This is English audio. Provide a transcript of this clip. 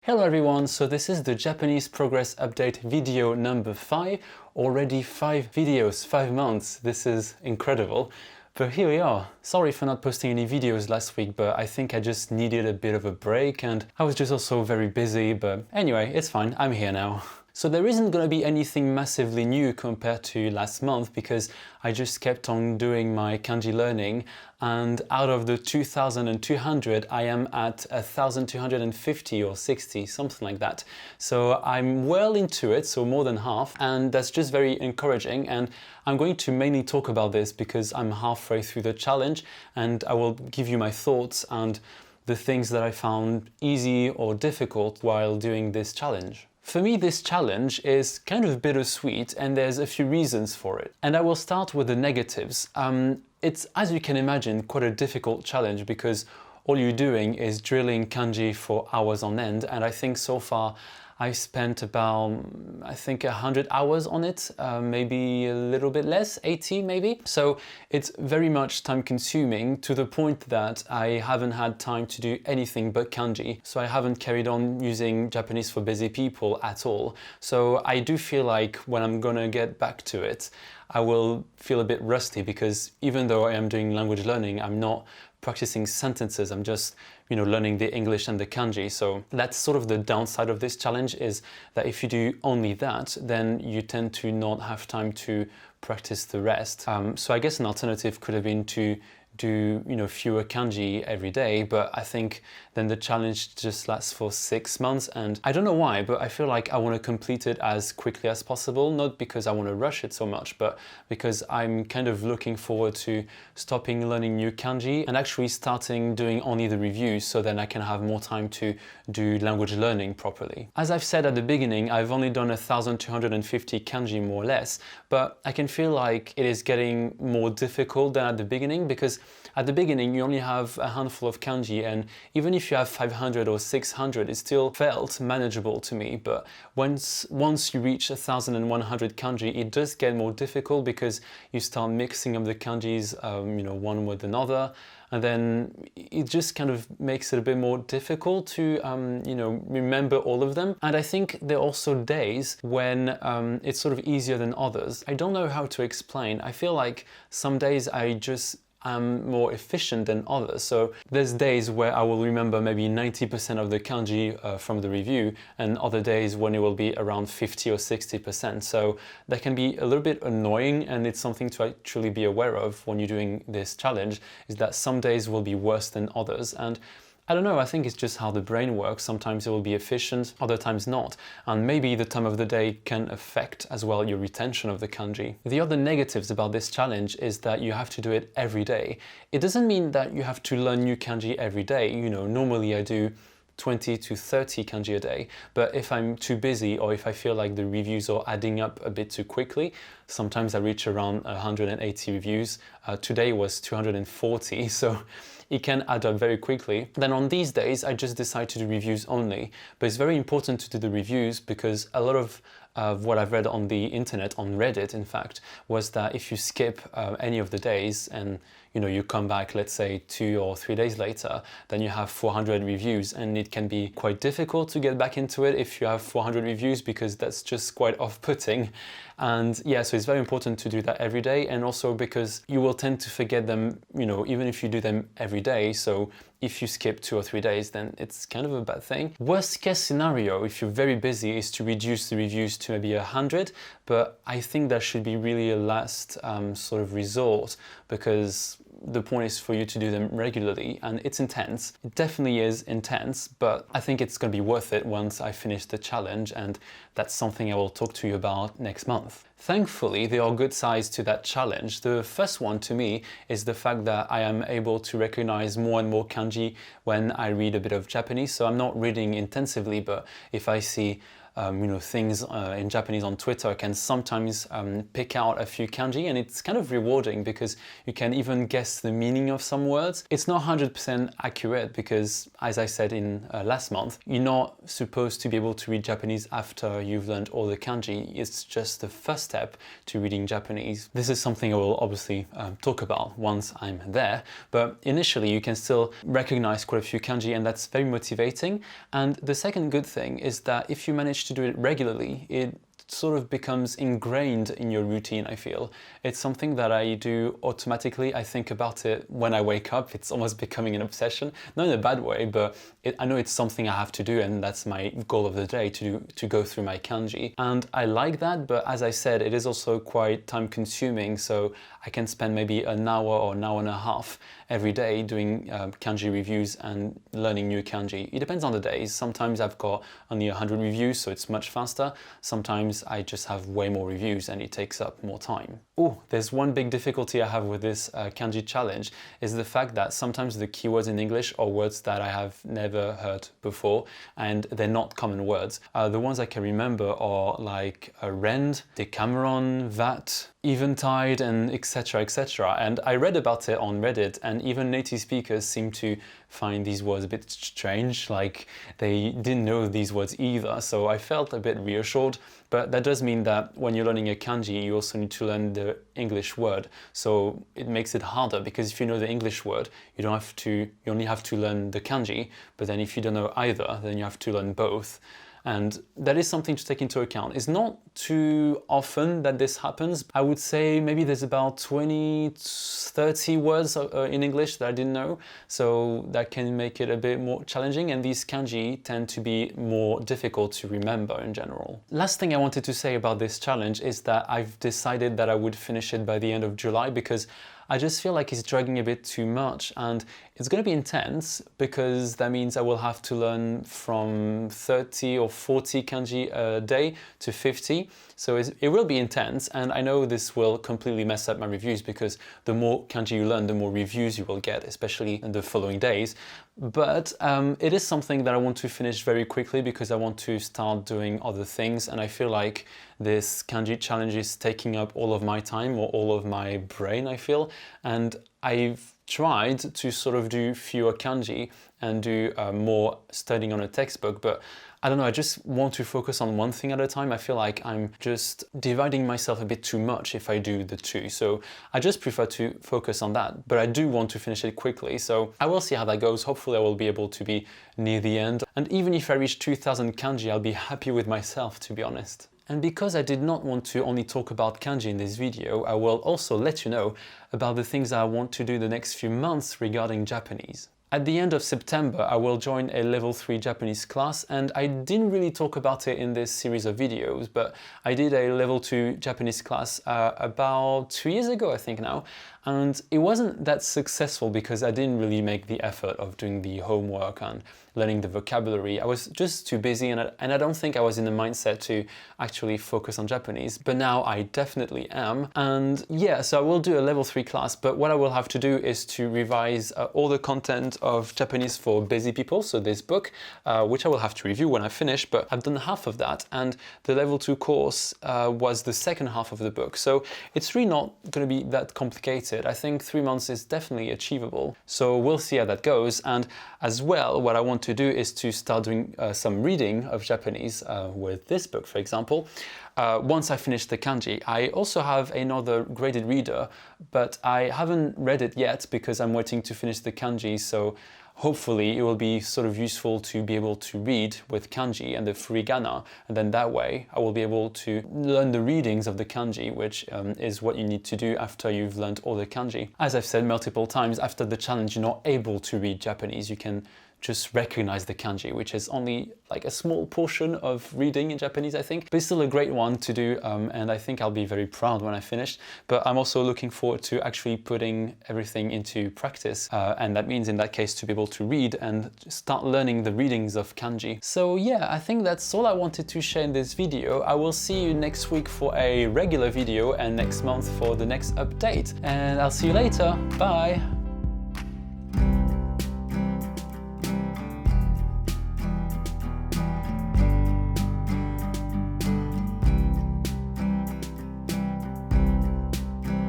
Hello everyone, so this is the Japanese progress update video number 5. Already 5 videos, 5 months, this is incredible. But here we are. Sorry for not posting any videos last week, but I think I just needed a bit of a break and I was just also very busy, but anyway, it's fine, I'm here now. So there isn't going to be anything massively new compared to last month because I just kept on doing my kanji learning, and out of the 2,200 I am at 1,250 or 60, something like that. So I'm well into it, so more than half, and that's just very encouraging. And I'm going to mainly talk about this because I'm halfway through the challenge, and I will give you my thoughts and the things that I found easy or difficult while doing this challenge. For me, this challenge is kind of bittersweet, and there's a few reasons for it. And I will start with the negatives. It's, as you can imagine, quite a difficult challenge because all you're doing is drilling kanji for hours on end, and I think so far I spent about, 100 hours on it, maybe a little bit less, 80 maybe. So it's very much time consuming to the point that I haven't had time to do anything but kanji. So I haven't carried on using Japanese for busy people at all. So I do feel like when I'm gonna get back to it, I will feel a bit rusty because even though I am doing language learning, I'm not practicing sentences, I'm just learning the English and the kanji. So that's sort of the downside of this challenge, is that if you do only that, then you tend to not have time to practice the rest. So I guess an alternative could have been to do fewer kanji every day, but I think then the challenge just lasts for 6 months, and I don't know why, but I feel like I want to complete it as quickly as possible, not because I want to rush it so much, but because I'm kind of looking forward to stopping learning new kanji and actually starting doing only the reviews, so then I can have more time to do language learning properly. As I've said at the beginning, I've only done 1,250 kanji more or less, but I can feel like it is getting more difficult than at the beginning, because at the beginning you only have a handful of kanji, and even if you have 500 or 600, it still felt manageable to me. But once you reach 1,100 kanji, it does get more difficult because you start mixing up the kanjis, one with another, and then it just kind of makes it a bit more difficult to remember all of them. And I think there are also days when it's sort of easier than others. I don't know how to explain. I feel like some days I'm more efficient than others. So there's days where I will remember maybe 90% of the kanji from the review, and other days when it will be around 50 or 60%. So that can be a little bit annoying, and it's something to actually be aware of when you're doing this challenge, is that some days will be worse than others. And I don't know, I think it's just how the brain works. Sometimes it will be efficient, other times not. And maybe the time of the day can affect as well your retention of the kanji. The other negatives about this challenge is that you have to do it every day. It doesn't mean that you have to learn new kanji every day. Normally I do 20 to 30 kanji a day, but if I'm too busy or if I feel like the reviews are adding up a bit too quickly, sometimes I reach around 180 reviews. Today was 240, so it can add up very quickly. Then on these days, I just decide to do reviews only. But it's very important to do the reviews because a lot of what I've read on the internet, on Reddit in fact, was that if you skip any of the days and you come back, let's say 2 or 3 days later, then you have 400 reviews, and it can be quite difficult to get back into it if you have 400 reviews, because that's just quite off-putting. And yeah, so it's very important to do that every day, and also because you will tend to forget them, even if you do them every day. So if you skip 2 or 3 days, then it's kind of a bad thing. Worst case scenario, if you're very busy, is to reduce the reviews to maybe 100, but I think that should be really a last sort of resort, because the point is for you to do them regularly, and it's intense. It definitely is intense, but I think it's going to be worth it once I finish the challenge, and that's something I will talk to you about next month. Thankfully, there are good sides to that challenge. The first one to me is the fact that I am able to recognize more and more kanji when I read a bit of Japanese. So I'm not reading intensively, but if I see things in Japanese on Twitter, I can sometimes pick out a few kanji, and it's kind of rewarding because you can even guess the meaning of some words. It's not 100% accurate because, as I said in last month, you're not supposed to be able to read Japanese after you've learned all the kanji. It's just the first step to reading Japanese. This is something I will obviously talk about once I'm there, but initially you can still recognize quite a few kanji, and that's very motivating. And the second good thing is that if you manage to do it regularly, it sort of becomes ingrained in your routine, I feel. It's something that I do automatically. I think about it when I wake up. It's almost becoming an obsession, not in a bad way, but I know it's something I have to do, and that's my goal of the day, to go through my kanji. And I like that, but as I said, it is also quite time consuming, so I can spend maybe an hour or an hour and a half every day doing kanji reviews and learning new kanji. It depends on the days. Sometimes I've got only 100 reviews, so it's much faster. Sometimes I just have way more reviews and it takes up more time. Oh, there's one big difficulty I have with this kanji challenge, is the fact that sometimes the keywords in English are words that I have never heard before, and they're not common words. The ones I can remember are like rend, Decameron, vat, eventide, and etc, etc. And I read about it on Reddit, and even native speakers seem to find these words a bit strange, like they didn't know these words either, so I felt a bit reassured. But that does mean that when you're learning a kanji, you also need to learn the English word, so it makes it harder, because if you know the English word, you only have to learn the kanji, but then if you don't know either, then you have to learn both. And that is something to take into account. It's not too often that this happens. I would say maybe there's about 20-30 words in English that I didn't know, so that can make it a bit more challenging, and these kanji tend to be more difficult to remember in general. Last thing I wanted to say about this challenge is that I've decided that I would finish it by the end of July, because I just feel like it's dragging a bit too much, and it's going to be intense, because that means I will have to learn from 30 or 40 kanji a day to 50. So it will be intense, and I know this will completely mess up my reviews, because the more kanji you learn, the more reviews you will get, especially in the following days. But it is something that I want to finish very quickly, because I want to start doing other things, and I feel like this kanji challenge is taking up all of my time, or all of my brain, I feel. And I've tried to sort of do fewer kanji and do more studying on a textbook, but I don't know, I just want to focus on one thing at a time. I feel like I'm just dividing myself a bit too much if I do the two. So I just prefer to focus on that, but I do want to finish it quickly. So I will see how that goes. Hopefully I will be able to be near the end. And even if I reach 2000 kanji, I'll be happy with myself, to be honest. And because I did not want to only talk about kanji in this video, I will also let you know about the things I want to do the next few months regarding Japanese. At the end of September, I will join a level 3 Japanese class, and I didn't really talk about it in this series of videos, but I did a level 2 Japanese class about 2 years ago, I think now, and it wasn't that successful because I didn't really make the effort of doing the homework and learning the vocabulary. I was just too busy, and I don't think I was in the mindset to actually focus on Japanese, but now I definitely am. And yeah, so I will do a level 3 class, but what I will have to do is to revise all the content of Japanese for busy people, so this book, which I will have to review when I finish, but I've done half of that, and the level 2 course was the second half of the book, so it's really not going to be that complicated. I think 3 months is definitely achievable, so we'll see how that goes. And as well, what I want to do is to start doing some reading of Japanese with this book, for example. Once I finish the kanji, I also have another graded reader, but I haven't read it yet because I'm waiting to finish the kanji, so hopefully it will be sort of useful to be able to read with kanji and the furigana, and then that way I will be able to learn the readings of the kanji, which is what you need to do after you've learned all the kanji. As I've said multiple times, after the challenge you're not able to read Japanese, you can just recognize the kanji, which is only like a small portion of reading in Japanese, I think, but it's still a great one to do, and I think I'll be very proud when I finish. But I'm also looking forward to actually putting everything into practice, and that means in that case to be able to read and start learning the readings of kanji. So yeah, I think that's all I wanted to share in this video. I will see you next week for a regular video and next month for the next update, and I'll see you later. Bye!